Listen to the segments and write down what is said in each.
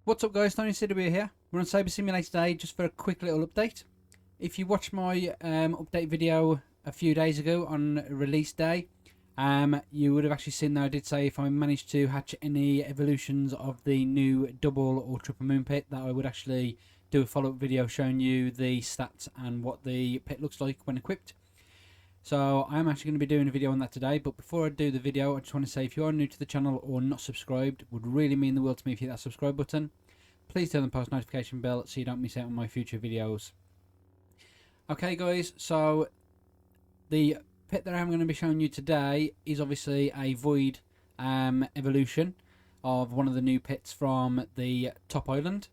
What's up guys, ThorinCW here. We're on Saber Simulator today just for a quick little update. If you watched my update video a few days ago on release day, you would have actually seen that I did say if I managed to hatch any evolutions of the new double or triple moon pit that I would actually do a follow-up video showing you the stats and what the pit looks like when equipped. So I'm actually going to be doing a video on that today, but before I do the video I just want to say if you are new to the channel or not subscribed, it would really mean the world to me if you hit that subscribe button. Please turn the post notification bell so you don't miss out on my future videos. Okay guys, so the pit that I'm going to be showing you today is obviously a void evolution of one of the new pits from the top island.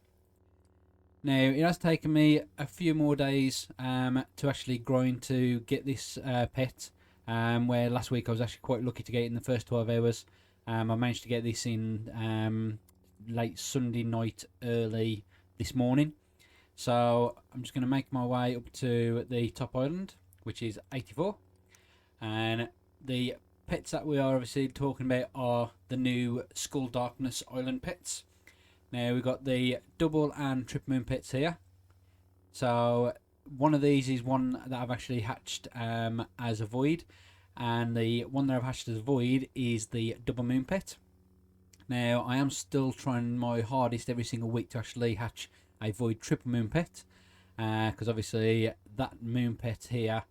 Now it has taken me a few more days to actually grind to get this pet, where last week I was actually quite lucky to get it in the first 12 hours. I managed to get this in late Sunday night, early this morning. So I'm just going to make my way up to the top island, which is 84. And the pets that we are obviously talking about are the new Skull Darkness Island pets. Now we've got the double and triple moon pits here. So one of these is one that I've actually hatched as a void, and the one that I've hatched as a void is the double moon pit. Now I am still trying my hardest every single week to actually hatch a void triple moon pit, because obviously that moon pit here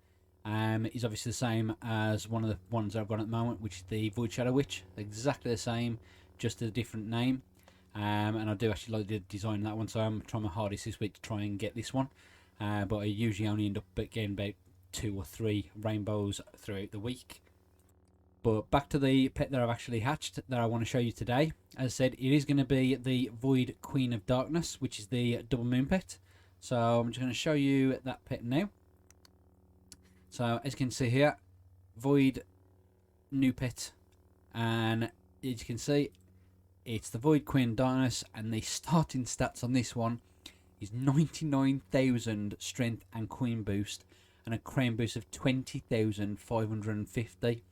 is obviously the same as one of the ones that I've got at the moment, which is the Void Shadow Witch. Exactly the same, just a different name. And I do actually like the design of that one, so I'm trying my hardest this week to try and get this one. But I usually only end up getting about 2 or 3 rainbows throughout the week. But back to the pet that I've actually hatched that I want to show you today. As I said, it is going to be the Void Queen of Darkness, which is the double moon pet. So I'm just going to show you that pet now. So as you can see here, Void new pet, and as you can see, it's the Void Queen of Darkness, and the starting stats on this one is 99,000 strength and coin boost, and a crown boost of 20,550.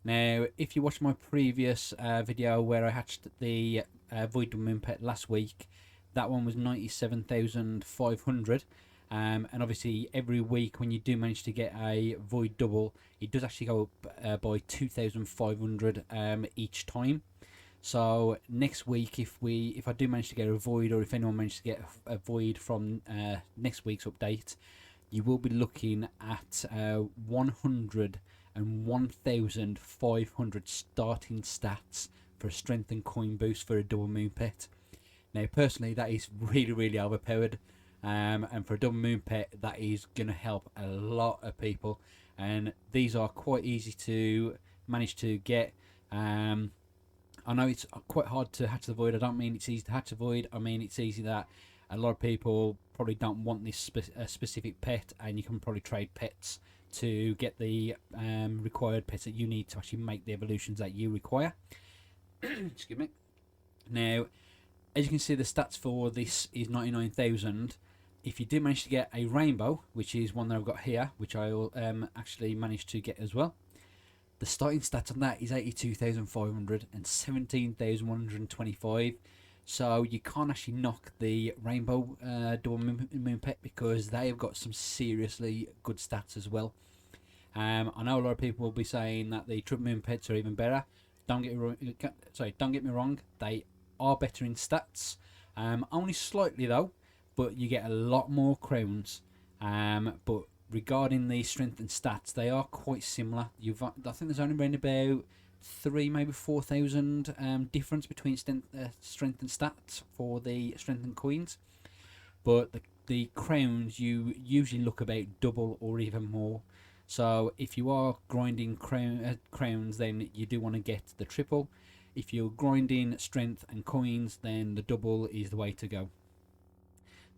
Now, if you watched my previous video where I hatched the Void Moon Pet last week, that one was 97,500. And obviously every week when you do manage to get a Void double, it does actually go up by 2,500 each time. So next week, if I do manage to get a Void, or if anyone manages to get a Void from next week's update, you will be looking at 101,500 starting stats for a strength and coin boost for a double moon pet. Now personally that is really overpowered, and for a double moon pet that is going to help a lot of people, and these are quite easy to manage to get. I know it's quite hard to hatch the void. I don't mean it's easy to hatch a void, I mean it's easy that a lot of people probably don't want this specific pet, and you can probably trade pets to get the required pets that you need to actually make the evolutions that you require. Excuse me. Now, as you can see, the stats for this is 99,000. If you do manage to get a rainbow, which is one that I've got here, which I will actually managed to get as well, the starting stats on that is 82,500 and 17,125. So you can't actually knock the rainbow double moon pet, because they have got some seriously good stats as well. I know a lot of people will be saying that the triple moon pets are even better. Don't get me wrong, they are better in stats, only slightly though, but you get a lot more crowns. But regarding the strength and stats, they are quite similar. I think there's only around about 3, maybe 4,000 difference between strength and stats for the strength and coins. But the crowns, you usually look about double or even more. So if you are grinding crowns, then you do want to get the triple. If you're grinding strength and coins, then the double is the way to go.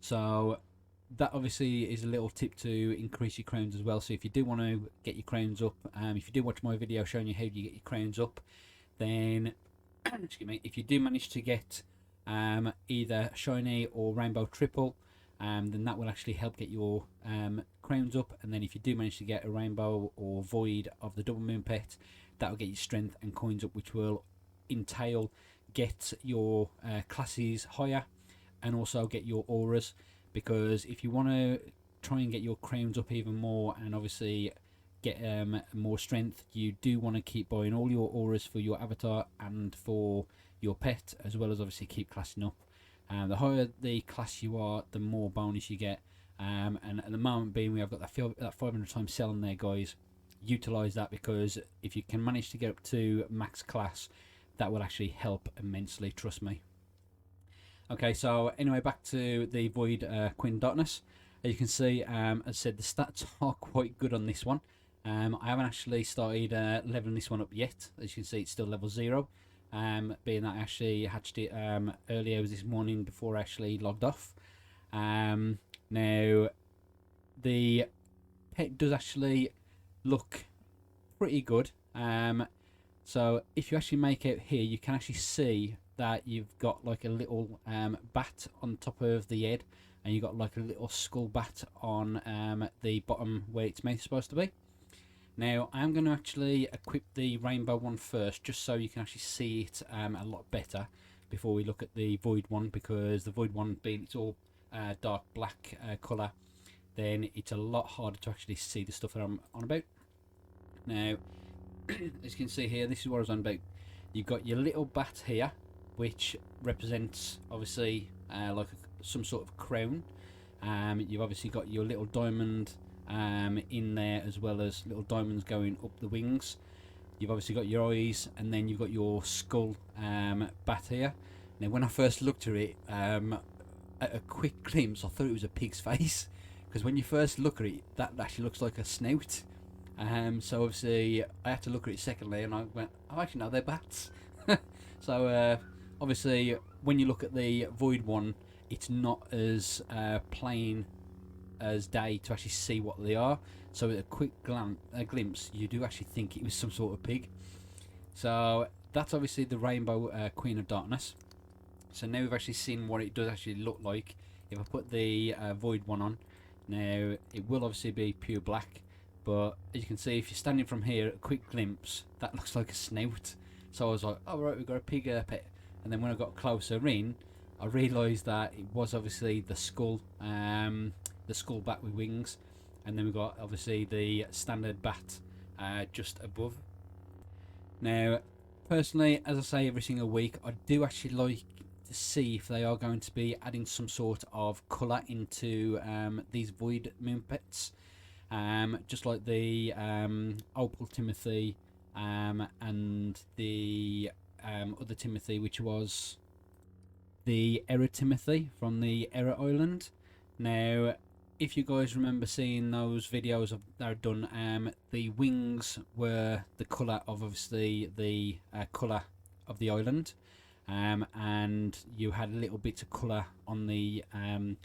So that obviously is a little tip to increase your crowns as well. So if you do want to get your crowns up, if you do watch my video showing you how you get your crowns up, then excuse me, if you do manage to get either shiny or rainbow triple, then that will actually help get your crowns up. And then if you do manage to get a rainbow or void of the double moon pet, that will get your strength and coins up, which will entail get your classes higher and also get your auras, because if you want to try and get your crowns up even more and obviously get more strength, you do want to keep buying all your auras for your avatar and for your pet, as well as obviously keep classing up. The higher the class you are, the more bonus you get. And at the moment being, we have got that 500 times sell on there, guys. Utilize that, because if you can manage to get up to max class, that will actually help immensely, trust me. Okay, so anyway, back to the Void Queen Darkness. As you can see, as I said, the stats are quite good on this one. I haven't actually started leveling this one up yet. As you can see, it's still level 0. Being that I actually hatched it early hours this morning before I actually logged off. Now, the pet does actually look pretty good. So if you actually make out here, you can actually see that you've got like a little bat on top of the head, and you've got like a little skull bat on the bottom where its mouth is supposed to be. Now, I am going to actually equip the rainbow one first, just so you can actually see it a lot better before we look at the void one, because the void one, being it's all dark black colour, then it's a lot harder to actually see the stuff that I'm on about. Now, as you can see here, this is what I was on about. You've got your little bat here, which represents obviously like some sort of crown. You've obviously got your little diamond in there, as well as little diamonds going up the wings. You've obviously got your eyes, and then you've got your skull bat here. Now, when I first looked at it, at a quick glimpse, I thought it was a pig's face, because when you first look at it, that actually looks like a snout. So obviously I had to look at it secondly, and I went, oh, actually no, they're bats. So obviously when you look at the void one, it's not as plain as day to actually see what they are. So at a quick glimpse, you do actually think it was some sort of pig. So that's obviously the rainbow Queen of Darkness. So now we've actually seen what it does actually look like. If I put the void one on, now it will obviously be pure black, but as you can see, if you're standing from here at a quick glimpse, that looks like a snout. So I was like, oh right, we've got a pig pet. And then when I got closer in, I realised that it was obviously the skull bat with wings, and then we got obviously the standard bat just above. Now, personally, as I say every single week, I do actually like to see if they are going to be adding some sort of colour into these void moon pets, just like the Opal Timothy and the other Timothy, which was the Error Timothy from the Error Island. Now, if you guys remember seeing those videos that are done, the wings were the colour of obviously the colour of the island, and you had little bits of colour on the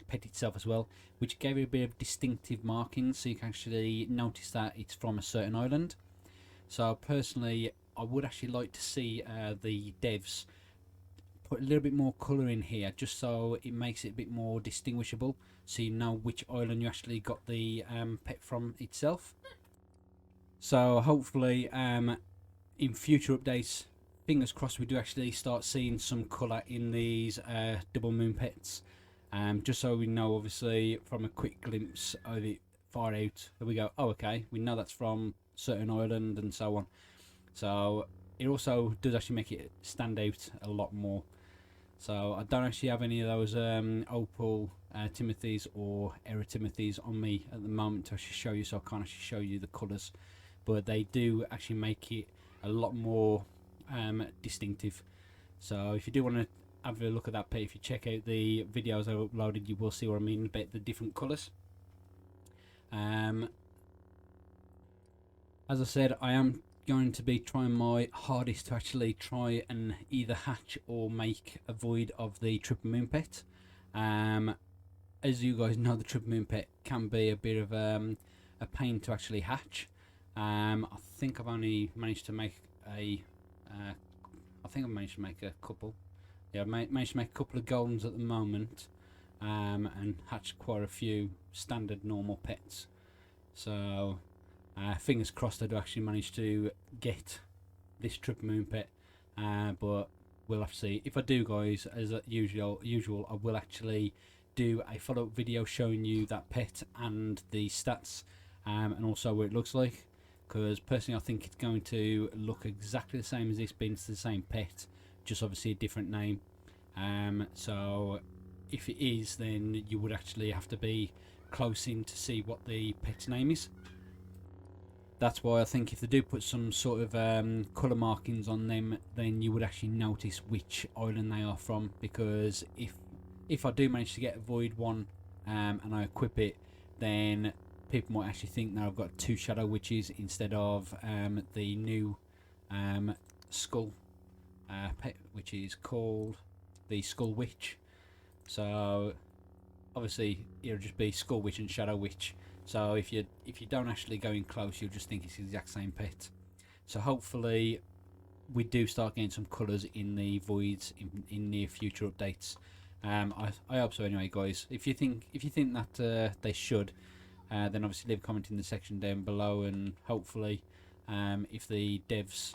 pet itself as well, which gave it a bit of distinctive markings, so you can actually notice that it's from a certain island. So personally, I would actually like to see the devs put a little bit more colour in here, just so it makes it a bit more distinguishable, so you know which island you actually got the pet from itself. So hopefully in future updates, fingers crossed, we do actually start seeing some colour in these double moon pets, just so we know obviously from a quick glimpse of it far out that we go, oh okay, we know that's from certain island and so on. So it also does actually make it stand out a lot more. So I don't actually have any of those Opal Timothys or Error Timothys on me at the moment to actually show you, so I can't actually show you the colours, but they do actually make it a lot more distinctive. So if you do want to have a look at that pet, if you check out the videos I uploaded, you will see what I mean about the different colours. As I said, I am going to be trying my hardest to actually try and either hatch or make a void of the triple moon pet. As you guys know, the triple moon pet can be a bit of a pain to actually hatch. I think I've only managed to make a couple. Yeah, I've managed to make a couple of goldens at the moment, and hatched quite a few standard normal pets. So fingers crossed I do actually manage to get this triple moon pet, but we'll have to see. If I do, guys, as usual, I will actually do a follow-up video showing you that pet and the stats, and also what it looks like. Because personally, I think it's going to look exactly the same as this, being it's the same pet, just obviously a different name. So if it is, then you would actually have to be close in to see what the pet's name is. That's why I think if they do put some sort of colour markings on them, then you would actually notice which island they are from. Because if I do manage to get a void one and I equip it, then people might actually think that I've got 2 shadow witches instead of the new skull pet, which is called the skull witch. So obviously it'll just be skull witch and shadow witch. So if you don't actually go in close, you'll just think it's the exact same pet. So hopefully we do start getting some colours in the voids in near future updates. I hope so anyway, guys. If you think that they should, then obviously leave a comment in the section down below, and hopefully if the devs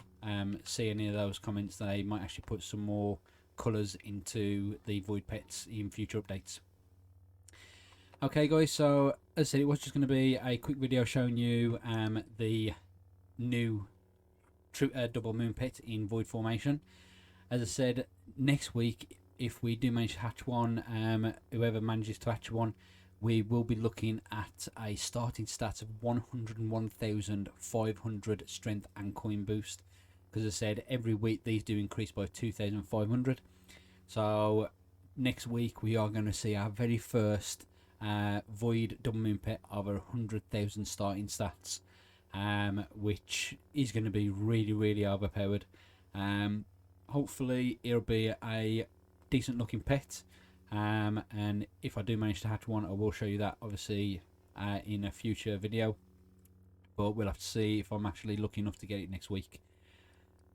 see any of those comments, they might actually put some more colours into the void pets in future updates. Okay, guys, so as I said, it was just going to be a quick video showing you the new double moon pet in void formation. As I said, next week, if we do manage to hatch one, whoever manages to hatch one, we will be looking at a starting stat of 101,500 strength and coin boost. Because as I said, every week these do increase by 2,500. So next week we are going to see our very first void double moon pet of 100,000 starting stats, which is going to be really overpowered. Hopefully it'll be a decent looking pet, and if I do manage to hatch one, I will show you that obviously in a future video, but we'll have to see if I'm actually lucky enough to get it next week.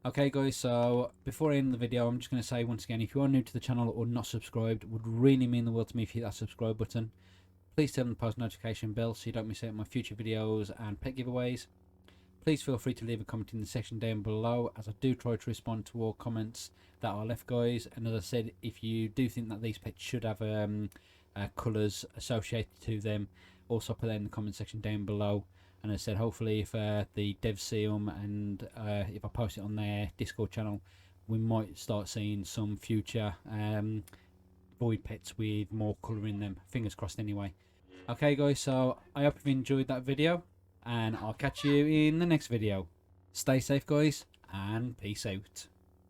Okay, guys, so before I end the video, I'm just going to say once again, if you are new to the channel or not subscribed, it would really mean the world to me if you hit that subscribe button. Please turn on the post notification bell so you don't miss out on my future videos and pet giveaways. Please feel free to leave a comment in the section down below, as I do try to respond to all comments that are left, guys. And as I said, if you do think that these pets should have colours associated to them, also put that in the comment section down below. And as I said, hopefully if the devs see them and if I post it on their Discord channel, we might start seeing some future void pets with more colour in them. Fingers crossed anyway. Okay, guys, so I hope you've enjoyed that video, and I'll catch you in the next video. Stay safe, guys, and peace out.